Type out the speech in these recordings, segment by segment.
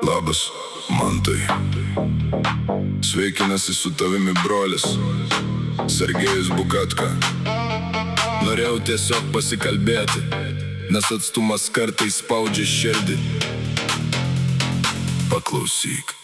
Labas, Mantai. Sveikinasi su tavimi brolis Sergejus Bukatka. Norėjau tiesiog pasikalbėti, nes atstumas kartais spaudžia širdį. Paklausyk.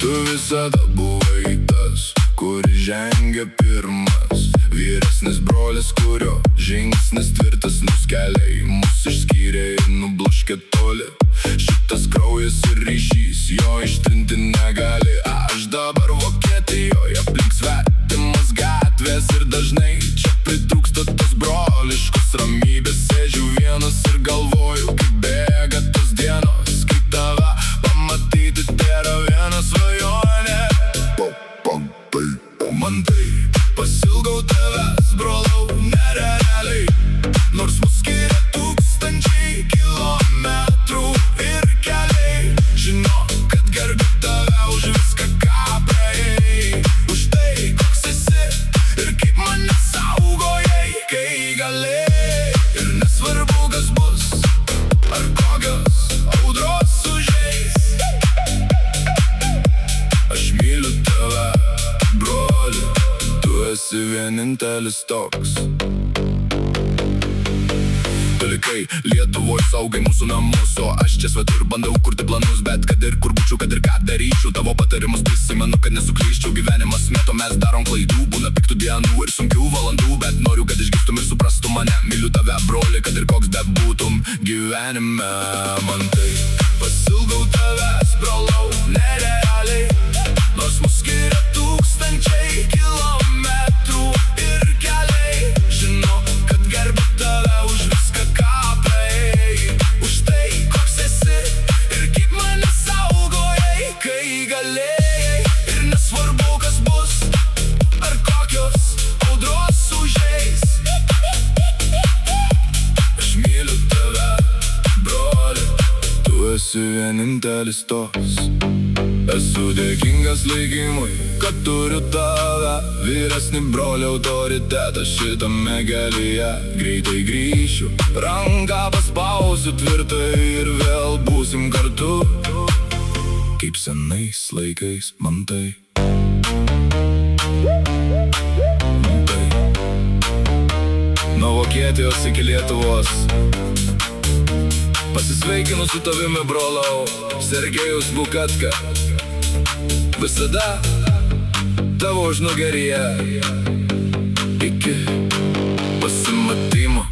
Tu visada buvai tas, kuris žengia pirmas, vyresnis brolis, kurio žingsnis tvirtas nuskeliai. Mus išskyrė ir nubloškė toli. Šitas kraujas ir ryšys, jo ištrinti negali. Aš dabar Vokietijoje, aplink svetimas gatvės, ir dažnai čia pritrūksta tos broliškos ramybės. Sėdžiu vienas ir galvoju, kaip bėga tos dienos, kai tave pamatyti tėra viena svajonė. Mantai, pasilgau tavęs, brolau, nerealiai. Nors mus skiria tūkstančiai kilometrų ir keliai. Žinok, kad gerbiu tave už viską, ką praėjai, už tai, koks esi ir kaip mane saugojai, kai galėjai. Ir nesvarbu, kas bus, ar kokios audros užeis, aš myliu tave, broli, tu esi vienintelis toks. Tu likai Lietuvoj, saugai mūsų namus, o aš čia svetur bandau kurti planus. Bet kad ir kur būčiau, kad ir ką daryčiau, tavo patarimus prisimenu, kad nesuklyščiau. Gyvenimas mėto, mes darom klaidų, būna piktų dienų ir sunkių valandų, bet noriu, kad išgirstum ir suprastum mane. Myliu tave, broli, kad ir koks bebūtum gyvenime. Mantai, pasilgau tavęs, brolau, nerealiai. Nors mus skiria tūkstančiai kilometrų ir keliai. Žinok, kad gerbiu tave už viską, ką praėjai, už tai, koks esi ir kaip mane saugojai, kai galėjai. Ir nesvarbu, kas bus, ar kokios audros užeis, aš myliu tave, broli, tu esi vienintelis toks. Esu dėkingas likimui, kad turiu tave, vyresnį brolį autoritetą šitame kelyje. Greitai grįšiu, ranką paspausiu tvirtai ir vėl būsim kartu, kaip senais laikais, Mantai. Mantai. Nuo Vokietijos iki Lietuvos pasisveikinu su tavimi, brolau, Sergejus Bukatka. Visada tavo užnugaryje. Iki pasimatymo.